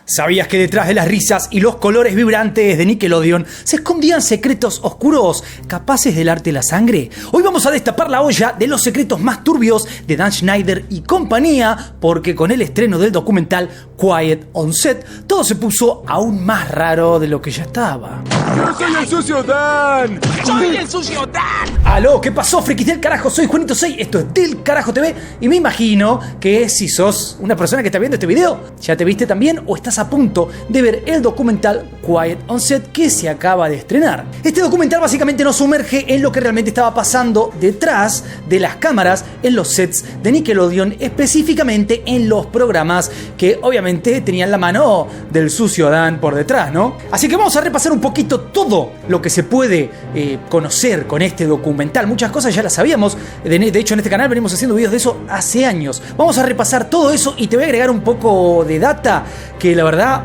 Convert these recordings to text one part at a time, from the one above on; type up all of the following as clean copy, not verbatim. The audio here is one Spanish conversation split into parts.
¿Sabías que detrás de las risas y los colores vibrantes de Nickelodeon se escondían secretos oscuros capaces de helarte la sangre? Hoy vamos a destapar la olla de los secretos más turbios de Dan Schneider y compañía, porque con el estreno del documental Quiet on Set, todo se puso aún más raro de lo que ya estaba. ¡Yo soy el sucio Dan! ¡Soy el sucio Dan! Aló, ¿qué pasó, frikis del carajo? Soy Juanito 6, esto es Del Carajo TV y me imagino que si sos una persona que está viendo este video, ¿ya te viste también o estás a punto de ver el documental Quiet on Set que se acaba de estrenar? Este documental básicamente nos sumerge en lo que realmente estaba pasando detrás de las cámaras en los sets de Nickelodeon, específicamente en los programas que obviamente tenían la mano del sucio Dan por detrás, ¿no? Así que vamos a repasar un poquito todo lo que se puede conocer con este documental. Muchas cosas ya las sabíamos, de hecho en este canal venimos haciendo videos de eso hace años. Vamos a repasar todo eso y te voy a agregar un poco de data que la verdad,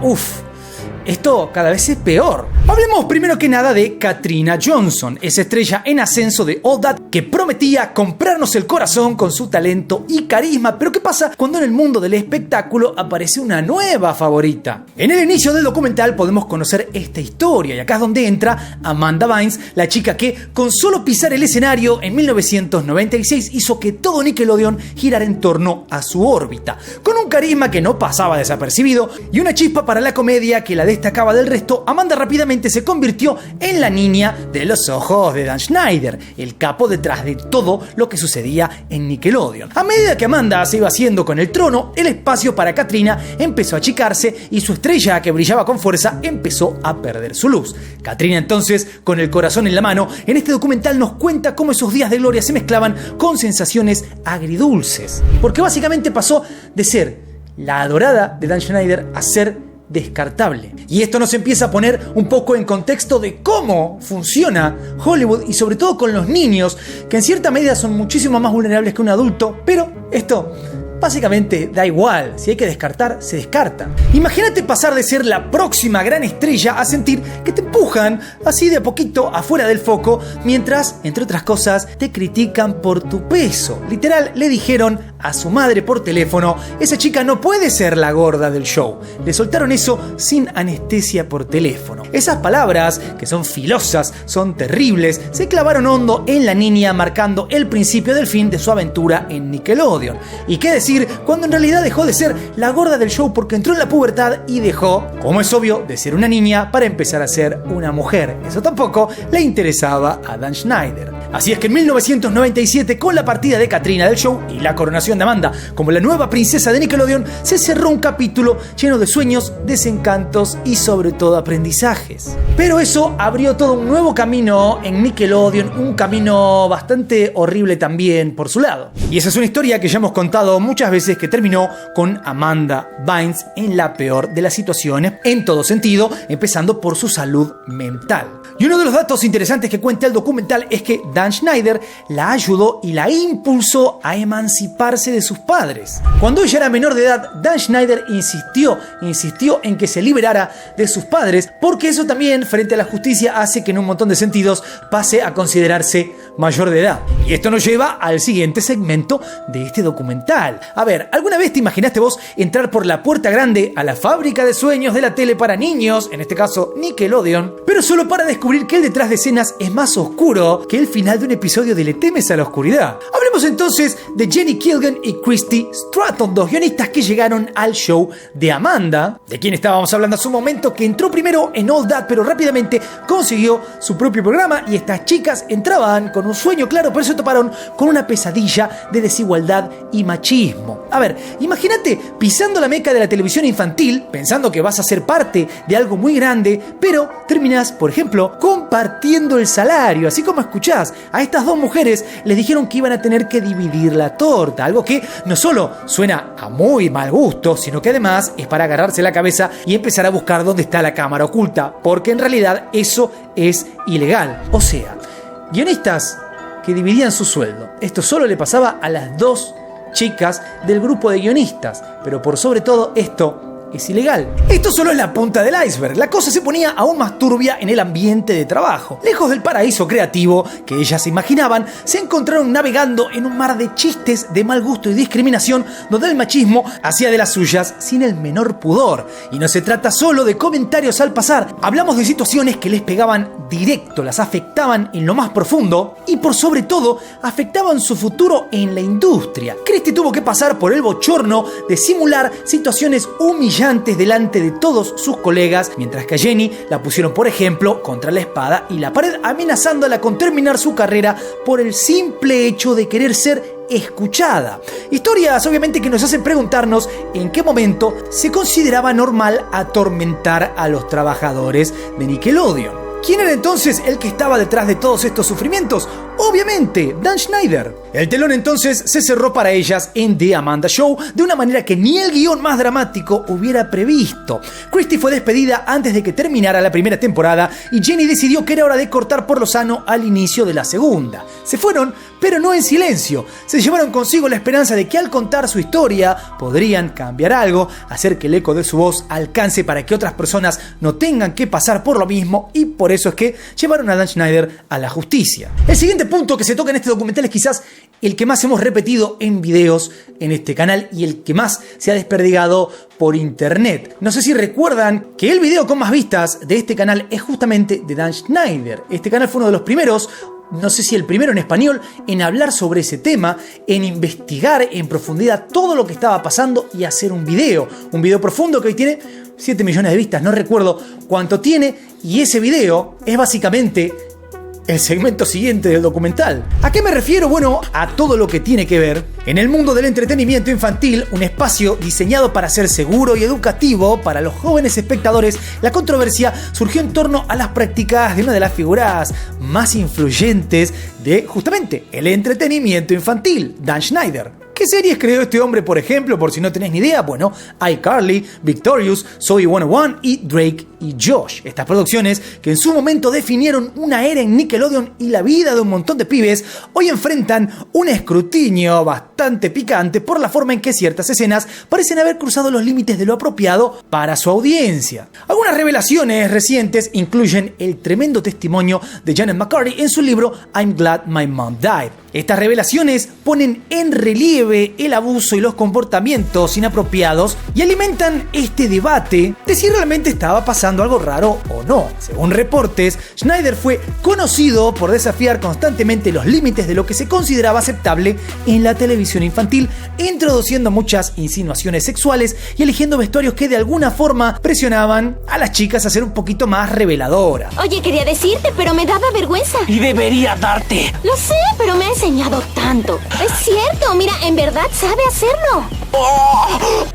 esto cada vez es peor. Hablemos primero que nada de Katrina Johnson, esa estrella en ascenso de All That que prometía comprarnos el corazón con su talento y carisma. Pero ¿qué pasa cuando en el mundo del espectáculo aparece una nueva favorita? En el inicio del documental podemos conocer esta historia y acá es donde entra Amanda Bynes, la chica que con solo pisar el escenario en 1996 hizo que todo Nickelodeon girara en torno a su órbita. Con un carisma que no pasaba desapercibido y una chispa para la comedia que la destacaba del resto, Amanda rápidamente se convirtió en la niña de los ojos de Dan Schneider, el capo detrás de todo lo que sucedía en Nickelodeon. A medida que Amanda se iba haciendo con el trono, el espacio para Katrina empezó a achicarse y su estrella, que brillaba con fuerza, empezó a perder su luz. Katrina entonces, con el corazón en la mano, en este documental nos cuenta cómo esos días de gloria se mezclaban con sensaciones agridulces, porque básicamente pasó de ser la adorada de Dan Schneider a ser descartable. Y esto nos empieza a poner un poco en contexto de cómo funciona Hollywood y sobre todo con los niños, que en cierta medida son muchísimo más vulnerables que un adulto, pero esto básicamente da igual, si hay que descartar, se descarta. Imagínate pasar de ser la próxima gran estrella a sentir que te empujan así de a poquito afuera del foco, mientras, entre otras cosas, te critican por tu peso. Literal, le dijeron a su madre por teléfono: esa chica no puede ser la gorda del show. Le soltaron eso sin anestesia por teléfono. Esas palabras, que son filosas, son terribles, se clavaron hondo en la niña, marcando el principio del fin de su aventura en Nickelodeon. ¿Y qué decir cuando en realidad dejó de ser la gorda del show porque entró en la pubertad y dejó, como es obvio, de ser una niña para empezar a ser una mujer? Eso tampoco le interesaba a Dan Schneider. Así es que en 1997, con la partida de Katrina del show y la coronación de Amanda como la nueva princesa de Nickelodeon, se cerró un capítulo lleno de sueños, desencantos y sobre todo aprendizajes. Pero eso abrió todo un nuevo camino en Nickelodeon, un camino bastante horrible también por su lado. Y esa es una historia que ya hemos contado muchas veces, que terminó con Amanda Bynes en la peor de las situaciones en todo sentido, empezando por su salud mental. Y uno de los datos interesantes que cuenta el documental es que Dan Schneider la ayudó y la impulsó a emanciparse de sus padres. Cuando ella era menor de edad, Dan Schneider insistió en que se liberara de sus padres, porque eso también, frente a la justicia, hace que en un montón de sentidos pase a considerarse mayor de edad. Y esto nos lleva al siguiente segmento de este documental. A ver, ¿alguna vez te imaginaste vos entrar por la puerta grande a la fábrica de sueños de la tele para niños, en este caso Nickelodeon, pero solo para descubrir que el detrás de escenas es más oscuro que el final de un episodio de Le temes a la oscuridad? Hablemos entonces de Jenny Kilgan y Christy Stratton, dos guionistas que llegaron al show de Amanda, de quien estábamos hablando hace un momento, que entró primero en All That, pero rápidamente consiguió su propio programa, y estas chicas entraban con un sueño claro, pero se toparon con una pesadilla de desigualdad y machismo. A ver, imagínate pisando la meca de la televisión infantil, pensando que vas a ser parte de algo muy grande, pero terminás, por ejemplo, compartiendo el salario. Así como escuchás, a estas dos mujeres les dijeron que iban a tener que dividir la torta, algo que no solo suena a muy mal gusto, sino que además es para agarrarse la cabeza y empezar a buscar dónde está la cámara oculta, porque en realidad eso es ilegal. O sea, guionistas que dividían su sueldo. Esto solo le pasaba a las dos chicas del grupo de guionistas, pero por sobre todo esto es ilegal. Esto solo es la punta del iceberg. La cosa se ponía aún más turbia en el ambiente de trabajo. Lejos del paraíso creativo que ellas se imaginaban, se encontraron navegando en un mar de chistes de mal gusto y discriminación, donde el machismo hacía de las suyas sin el menor pudor. Y no se trata solo de comentarios al pasar, hablamos de situaciones que les pegaban directo, las afectaban en lo más profundo y por sobre todo afectaban su futuro en la industria. Christie tuvo que pasar por el bochorno de simular situaciones humillantes delante de todos sus colegas, mientras que a Jenny la pusieron, por ejemplo, contra la espada y la pared, amenazándola con terminar su carrera por el simple hecho de querer ser escuchada. Historias obviamente que nos hacen preguntarnos en qué momento se consideraba normal atormentar a los trabajadores de Nickelodeon. ¿Quién era entonces el que estaba detrás de todos estos sufrimientos? Obviamente, Dan Schneider. El telón entonces se cerró para ellas en The Amanda Show de una manera que ni el guión más dramático hubiera previsto. Christie fue despedida antes de que terminara la primera temporada y Jenny decidió que era hora de cortar por lo sano al inicio de la segunda. Se fueron, pero no en silencio. Se llevaron consigo la esperanza de que al contar su historia podrían cambiar algo, hacer que el eco de su voz alcance para que otras personas no tengan que pasar por lo mismo, y por eso es que llevaron a Dan Schneider a la justicia. El siguiente punto que se toca en este documental es quizás el que más hemos repetido en videos en este canal y el que más se ha desperdigado por internet. No sé si recuerdan que el video con más vistas de este canal es justamente de Dan Schneider. Este canal fue uno de los primeros, no sé si el primero en español, en hablar sobre ese tema, en investigar en profundidad todo lo que estaba pasando y hacer un video profundo que hoy tiene 7 millones de vistas, no recuerdo cuánto tiene, y ese video es básicamente el segmento siguiente del documental. ¿A qué me refiero? Bueno, a todo lo que tiene que ver en el mundo del entretenimiento infantil, un espacio diseñado para ser seguro y educativo para los jóvenes espectadores. La controversia surgió en torno a las prácticas de una de las figuras más influyentes de justamente el entretenimiento infantil, Dan Schneider. ¿Qué series creó este hombre, por ejemplo, por si no tenés ni idea? Bueno, iCarly, Victorious, Zoey 101 y Drake y Josh. Estas producciones, que en su momento definieron una era en Nickelodeon y la vida de un montón de pibes, hoy enfrentan un escrutinio bastante picante por la forma en que ciertas escenas parecen haber cruzado los límites de lo apropiado para su audiencia. Algunas revelaciones recientes incluyen el tremendo testimonio de Janet McCurdy en su libro I'm Glad My Mom Died. Estas revelaciones ponen en relieve el abuso y los comportamientos inapropiados y alimentan este debate de si realmente estaba pasando algo raro o no. Según reportes, Schneider fue conocido por desafiar constantemente los límites de lo que se consideraba aceptable en la televisión infantil, introduciendo muchas insinuaciones sexuales y eligiendo vestuarios que de alguna forma presionaban a las chicas a ser un poquito más reveladoras. Oye, quería decirte, pero me daba vergüenza. Y debería darte. Lo sé, pero me ha enseñado tanto. Es cierto, mira, en verdad sabe hacerlo.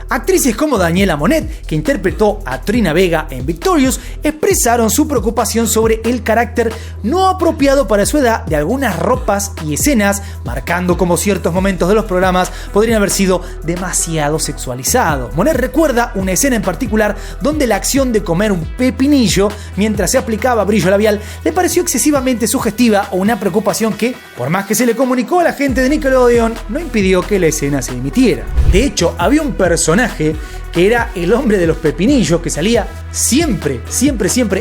Actrices como Daniela Monet, que interpretó a Trina Vega en Victorious, expresaron su preocupación sobre el carácter no apropiado para su edad de algunas ropas y escenas, marcando como ciertos momentos de los programas podrían haber sido demasiado sexualizados. Monet recuerda una escena en particular donde la acción de comer un pepinillo mientras se aplicaba brillo labial le pareció excesivamente sugestiva, o una preocupación que, por más que se le comunicó a la gente de Nickelodeon, no impidió que la escena se emitiera. De hecho, había un personaje que era el hombre de los pepinillos que salía siempre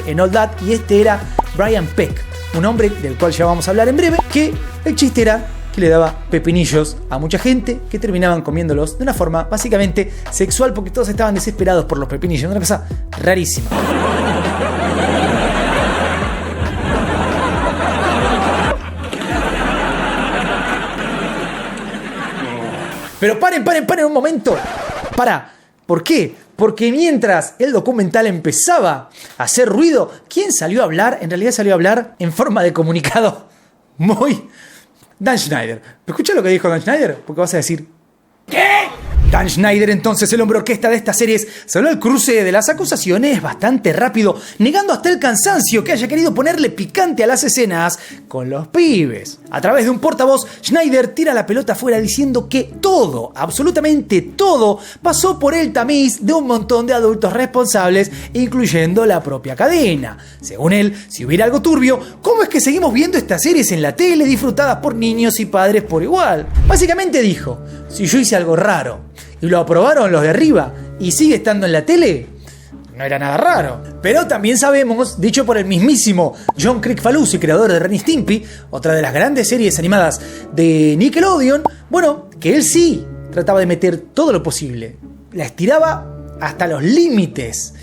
en All That, y este era Brian Peck, un hombre del cual ya vamos a hablar en breve, que el chiste era que le daba pepinillos a mucha gente que terminaban comiéndolos de una forma básicamente sexual porque todos estaban desesperados por los pepinillos, una cosa rarísima. Pero paren un momento. ¿Por qué? Porque mientras el documental empezaba a hacer ruido, ¿quién salió a hablar? En realidad salió a hablar en forma de comunicado Dan Schneider. ¿Escucha lo que dijo Dan Schneider? Porque vas a decir, ¿qué? Dan Schneider, entonces el hombre orquesta de estas series, salió al cruce de las acusaciones bastante rápido, negando hasta el cansancio que haya querido ponerle picante a las escenas con los pibes. A través de un portavoz, Schneider tira la pelota afuera diciendo que todo, absolutamente todo, pasó por el tamiz de un montón de adultos responsables, incluyendo la propia cadena. Según él, si hubiera algo turbio, ¿cómo es que seguimos viendo estas series en la tele disfrutadas por niños y padres por igual? Básicamente dijo, si yo hice algo raro y lo aprobaron los de arriba, y sigue estando en la tele, no era nada raro. Pero también sabemos, dicho por el mismísimo John Kricfalusi, creador de Ren y Stimpy, otra de las grandes series animadas de Nickelodeon, bueno, que él sí trataba de meter todo lo posible. La estiraba hasta los límites.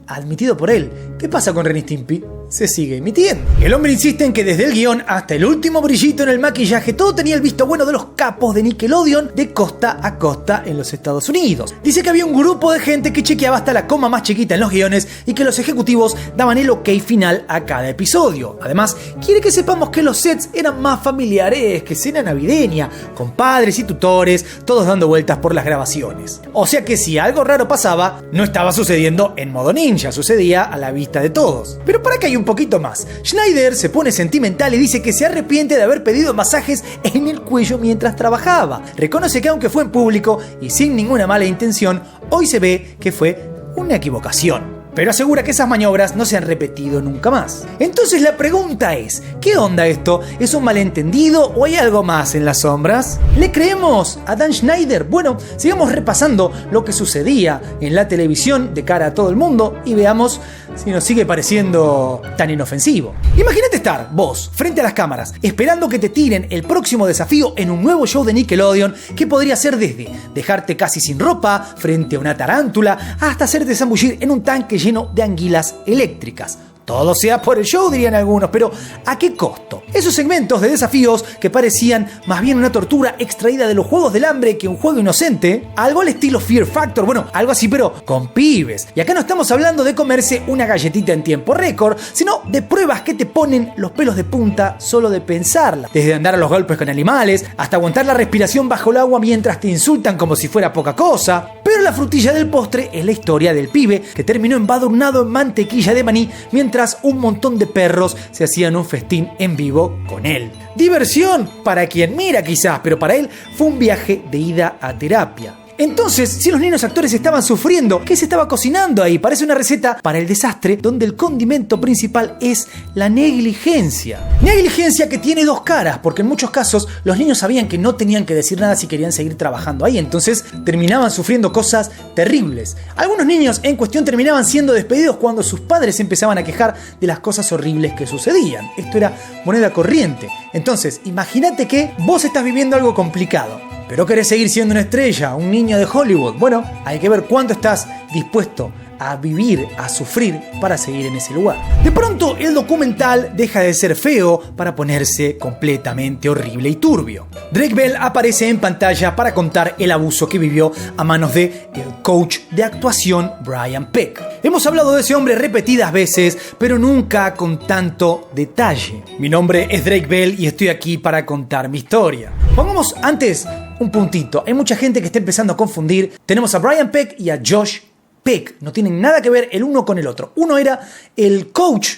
Admitido por él. ¿Qué pasa con Ren y Stimpy? Se sigue emitiendo. El hombre insiste en que desde el guión hasta el último brillito en el maquillaje todo tenía el visto bueno de los capos de Nickelodeon de costa a costa en los Estados Unidos. Dice que había un grupo de gente que chequeaba hasta la coma más chiquita en los guiones y que los ejecutivos daban el ok final a cada episodio. Además, quiere que sepamos que los sets eran más familiares que cena navideña, con padres y tutores, todos dando vueltas por las grabaciones. O sea que si algo raro pasaba, no estaba sucediendo en modo ninja, sucedía a la vista de todos. Pero para que hay un poquito más. Schneider se pone sentimental y dice que se arrepiente de haber pedido masajes en el cuello mientras trabajaba. Reconoce que aunque fue en público y sin ninguna mala intención, hoy se ve que fue una equivocación. Pero asegura que esas maniobras no se han repetido nunca más. Entonces la pregunta es, ¿qué onda esto? ¿Es un malentendido o hay algo más en las sombras? ¿Le creemos a Dan Schneider? Bueno, sigamos repasando lo que sucedía en la televisión de cara a todo el mundo y veamos si nos sigue pareciendo tan inofensivo. Imagínate estar, vos, frente a las cámaras, esperando que te tiren el próximo desafío en un nuevo show de Nickelodeon que podría ser desde dejarte casi sin ropa, frente a una tarántula, hasta hacerte zambullir en un tanque lleno de anguilas eléctricas. Todo sea por el show, dirían algunos, pero ¿a qué costo? Esos segmentos de desafíos que parecían más bien una tortura extraída de los Juegos del Hambre que un juego inocente, algo al estilo Fear Factor, bueno, algo así pero con pibes. Y acá no estamos hablando de comerse una galletita en tiempo récord, sino de pruebas que te ponen los pelos de punta solo de pensarla. Desde andar a los golpes con animales, hasta aguantar la respiración bajo el agua mientras te insultan como si fuera poca cosa. Pero la frutilla del postre es la historia del pibe que terminó embadurnado en mantequilla de maní mientras un montón de perros se hacían un festín en vivo con él. Diversión para quien mira quizás, pero para él fue un viaje de ida a terapia. Entonces, si los niños actores estaban sufriendo, ¿qué se estaba cocinando ahí? Parece una receta para el desastre donde el condimento principal es la negligencia. Negligencia que tiene dos caras, porque en muchos casos los niños sabían que no tenían que decir nada si querían seguir trabajando ahí, entonces terminaban sufriendo cosas terribles. Algunos niños en cuestión terminaban siendo despedidos cuando sus padres empezaban a quejar de las cosas horribles que sucedían. Esto era moneda corriente. Entonces, imagínate que vos estás viviendo algo complicado, pero querés seguir siendo una estrella, un niño de Hollywood. Bueno, hay que ver cuánto estás dispuesto a vivir, a sufrir para seguir en ese lugar. De pronto, el documental deja de ser feo para ponerse completamente horrible y turbio. Drake Bell aparece en pantalla para contar el abuso que vivió a manos de el coach de actuación Brian Peck. Hemos hablado de ese hombre repetidas veces, pero nunca con tanto detalle. Mi nombre es Drake Bell y estoy aquí para contar mi historia. Pongamos antes un puntito. Hay mucha gente que está empezando a confundir. Tenemos a Brian Peck y a Josh Peck. No tienen nada que ver el uno con el otro. Uno era el coach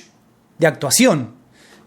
de actuación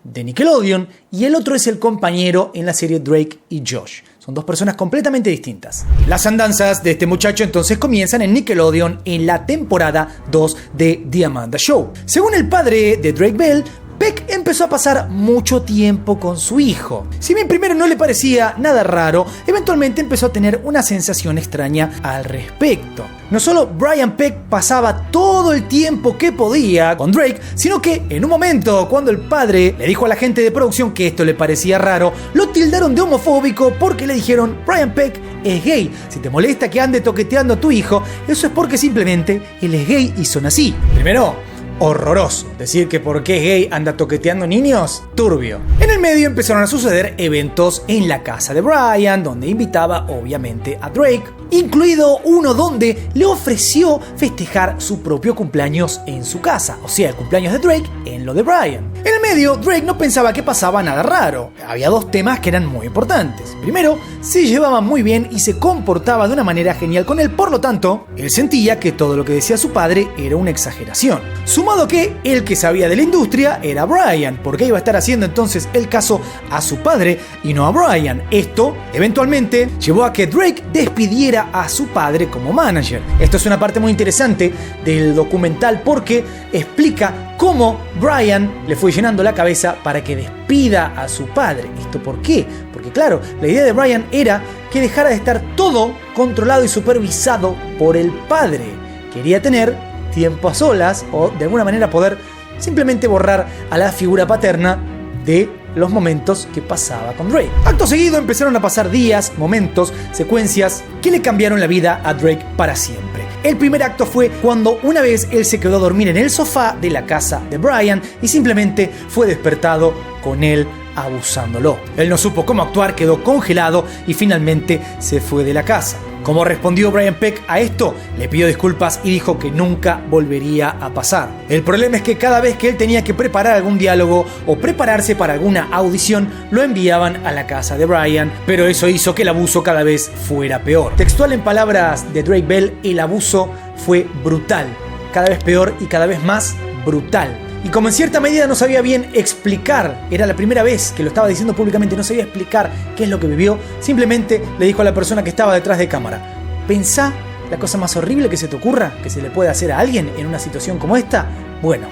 de Nickelodeon y el otro es el compañero en la serie Drake y Josh. Son dos personas completamente distintas. Las andanzas de este muchacho entonces comienzan en Nickelodeon en la temporada 2 de The Amanda Show. Según el padre de Drake Bell, Peck empezó a pasar mucho tiempo con su hijo. Si bien primero no le parecía nada raro, eventualmente empezó a tener una sensación extraña al respecto. No solo Brian Peck pasaba todo el tiempo que podía con Drake, sino que en un momento, cuando el padre le dijo a la gente de producción que esto le parecía raro, lo tildaron de homofóbico porque le dijeron: Brian Peck es gay. Si te molesta que ande toqueteando a tu hijo, eso es porque simplemente él es gay y son así. Primero, horroroso. Decir que porque es gay anda toqueteando niños, turbio. En el medio empezaron a suceder eventos en la casa de Brian, donde invitaba obviamente a Drake, incluido uno donde le ofreció festejar su propio cumpleaños en su casa, o sea, el cumpleaños de Drake en lo de Brian. En el medio, Drake no pensaba que pasaba nada raro. Había dos temas que eran muy importantes. Primero, se llevaba muy bien y se comportaba de una manera genial con él, por lo tanto, él sentía que todo lo que decía su padre era una exageración. Sumado que el que sabía de la industria era Brian, porque iba a estar haciendo entonces el caso a su padre y no a Brian. Esto, eventualmente, llevó a que Drake despidiera a su padre como manager. Esto es una parte muy interesante del documental porque explica cómo Brian le fue llenando la cabeza para que despida a su padre. ¿Esto por qué? Porque claro, la idea de Brian era que dejara de estar todo controlado y supervisado por el padre. quería tener tiempo a solas o de alguna manera poder simplemente borrar a la figura paterna de los momentos que pasaba con Drake. Acto seguido empezaron a pasar días, momentos, secuencias que le cambiaron la vida a Drake para siempre. El primer acto fue cuando una vez él se quedó a dormir en el sofá de la casa de Brian y simplemente fue despertado con él abusándolo. Él no supo cómo actuar, quedó congelado y finalmente se fue de la casa. ¿Cómo respondió Brian Peck a esto? Le pidió disculpas y dijo que nunca volvería a pasar. El problema es que cada vez que él tenía que preparar algún diálogo o prepararse para alguna audición, lo enviaban a la casa de Brian, pero eso hizo que el abuso cada vez fuera peor. Textual en palabras de Drake Bell, el abuso fue brutal, cada vez peor y cada vez más brutal. Y como en cierta medida no sabía bien explicar, era la primera vez que lo estaba diciendo públicamente, no sabía explicar qué es lo que vivió, simplemente le dijo a la persona que estaba detrás de cámara: pensá la cosa más horrible que se te ocurra, que se le puede hacer a alguien en una situación como esta. Bueno,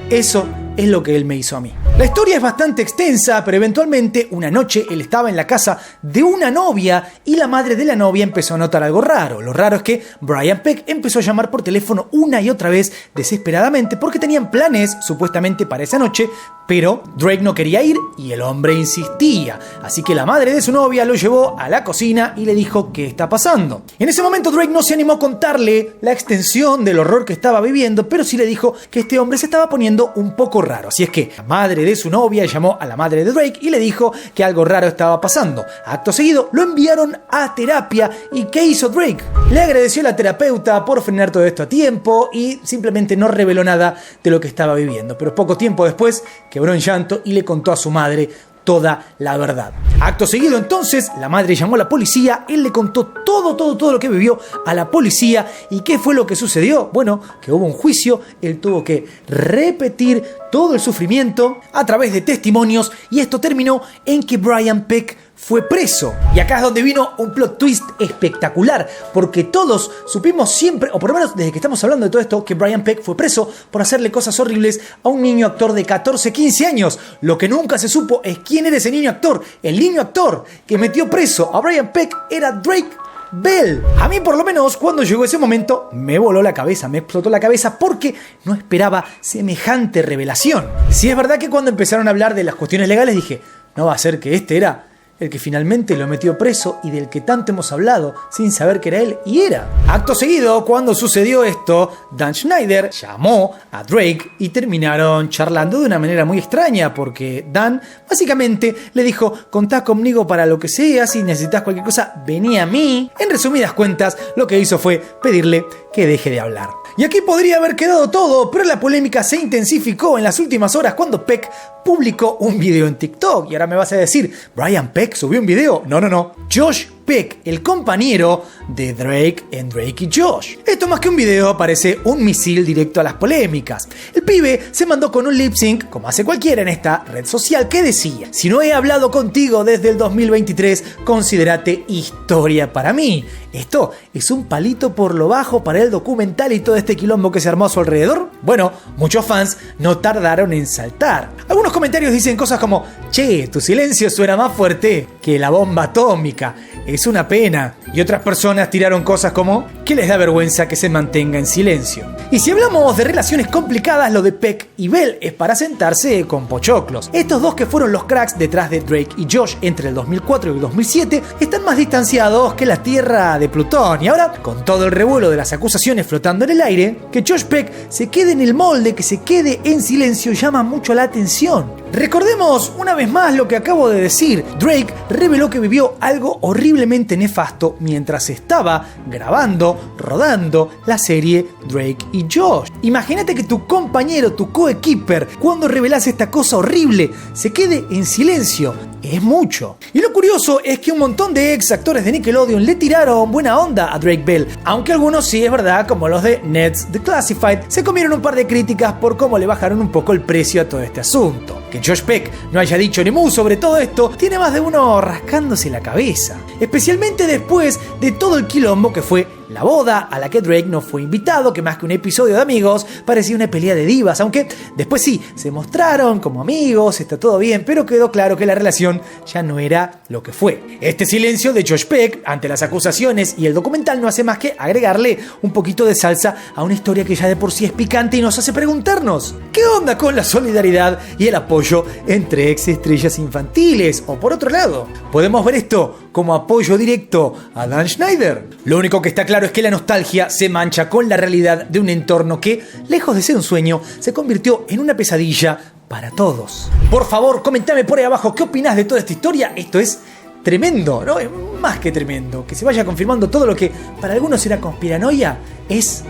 eso es lo que él me hizo a mí. La historia es bastante extensa, pero eventualmente una noche él estaba en la casa de una novia y la madre de la novia empezó a notar algo raro. Lo raro es que Brian Peck empezó a llamar por teléfono una y otra vez desesperadamente porque tenían planes supuestamente para esa noche, pero Drake no quería ir y el hombre insistía. Así que la madre de su novia lo llevó a la cocina y le dijo qué está pasando. En ese momento Drake no se animó a contarle la extensión del horror que estaba viviendo, pero sí le dijo que este hombre se estaba poniendo un poco raro. Así es que la madre de su novia llamó a la madre de Drake y le dijo que algo raro estaba pasando. Acto seguido lo enviaron a terapia. ¿Y qué hizo Drake? Le agradeció a la terapeuta por frenar todo esto a tiempo y simplemente no reveló nada de lo que estaba viviendo. Pero poco tiempo después quebró en llanto y le contó a su madre toda la verdad. Acto seguido entonces, la madre llamó a la policía, él le contó todo lo que vivió a la policía. ¿Y qué fue lo que sucedió? Bueno, que hubo un juicio, él tuvo que repetir todo el sufrimiento a través de testimonios y esto terminó en que Brian Peck fue preso. Y acá es donde vino un plot twist espectacular, porque todos supimos siempre, o por lo menos desde que estamos hablando de todo esto, que Brian Peck fue preso por hacerle cosas horribles a un niño actor de 14, 15 años. Lo que nunca se supo es quién era ese niño actor. El niño actor que metió preso a Brian Peck era Drake Bell. A mí por lo menos cuando llegó ese momento me voló la cabeza, me explotó la cabeza porque no esperaba semejante revelación. Sí es verdad que cuando empezaron a hablar de las cuestiones legales dije, no va a ser que este era el que finalmente lo metió preso y del que tanto hemos hablado sin saber que era él, y era. Acto seguido, cuando sucedió esto, Dan Schneider llamó a Drake y terminaron charlando de una manera muy extraña porque Dan básicamente le dijo: contá conmigo para lo que sea, si necesitas cualquier cosa, vení a mí. En resumidas cuentas, lo que hizo fue pedirle que deje de hablar. Y aquí podría haber quedado todo, pero la polémica se intensificó en las últimas horas cuando Peck publicó un video en TikTok. Y ahora me vas a decir, ¿Brian Peck subió un video? No. Josh Peck, el compañero de Drake en Drake y Josh. Esto más que un video parece un misil directo a las polémicas. El pibe se mandó con un lip sync, como hace cualquiera en esta red social, que decía: si no he hablado contigo desde el 2023, considérate historia para mí. Esto es un palito por lo bajo para el documental y todo este quilombo que se armó a su alrededor. Bueno, muchos fans no tardaron en saltar. Algunos comentarios dicen cosas como: che, tu silencio suena más fuerte que la bomba atómica. Es una pena. Y otras personas tiraron cosas como que les da vergüenza que se mantenga en silencio. Y si hablamos de relaciones complicadas, lo de Peck y Bell es para sentarse con pochoclos. Estos dos, que fueron los cracks detrás de Drake y Josh entre el 2004 y el 2007, están más distanciados que la Tierra de Plutón. Y ahora, con todo el revuelo de las acusaciones flotando en el aire, que Josh Peck se quede en el molde, que se quede en silencio, llama mucho la atención. Recordemos una vez más lo que acabo de decir. Drake reveló que vivió algo horriblemente nefasto mientras estaba grabando, rodando la serie Drake y Josh. Imagínate que tu compañero, tu coequiper, cuando revelas esta cosa horrible, se quede en silencio. Es mucho. Y lo curioso es que un montón de ex actores de Nickelodeon le tiraron buena onda a Drake Bell, aunque algunos sí es verdad, como los de Neds Declassified, se comieron un par de críticas por cómo le bajaron un poco el precio a todo este asunto. Que Josh Peck no haya dicho ni mu sobre todo esto, tiene más de uno rascándose la cabeza, especialmente después de todo el quilombo que fue la boda a la que Drake no fue invitado, que más que un episodio de amigos, parecía una pelea de divas, aunque después sí, se mostraron como amigos, está todo bien, pero quedó claro que la relación ya no era lo que fue. Este silencio de Josh Peck ante las acusaciones y el documental no hace más que agregarle un poquito de salsa a una historia que ya de por sí es picante y nos hace preguntarnos, ¿qué onda con la solidaridad y el apoyo entre ex estrellas infantiles? O por otro lado, ¿podemos ver esto como apoyo directo a Dan Schneider? Lo único que está claro es que la nostalgia se mancha con la realidad de un entorno que, lejos de ser un sueño, se convirtió en una pesadilla para todos. Por favor, comentame por ahí abajo qué opinás de toda esta historia. Esto es tremendo, ¿no? Es más que tremendo. Que se vaya confirmando todo lo que para algunos era conspiranoia es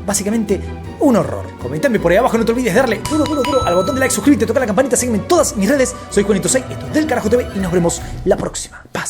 básicamente un horror. Comentame por ahí abajo, no te olvides de darle duro al botón de like, suscríbete, toca la campanita, sígueme en todas mis redes. Soy Juanito6, esto es Del Carajo TV y nos vemos la próxima. Paz.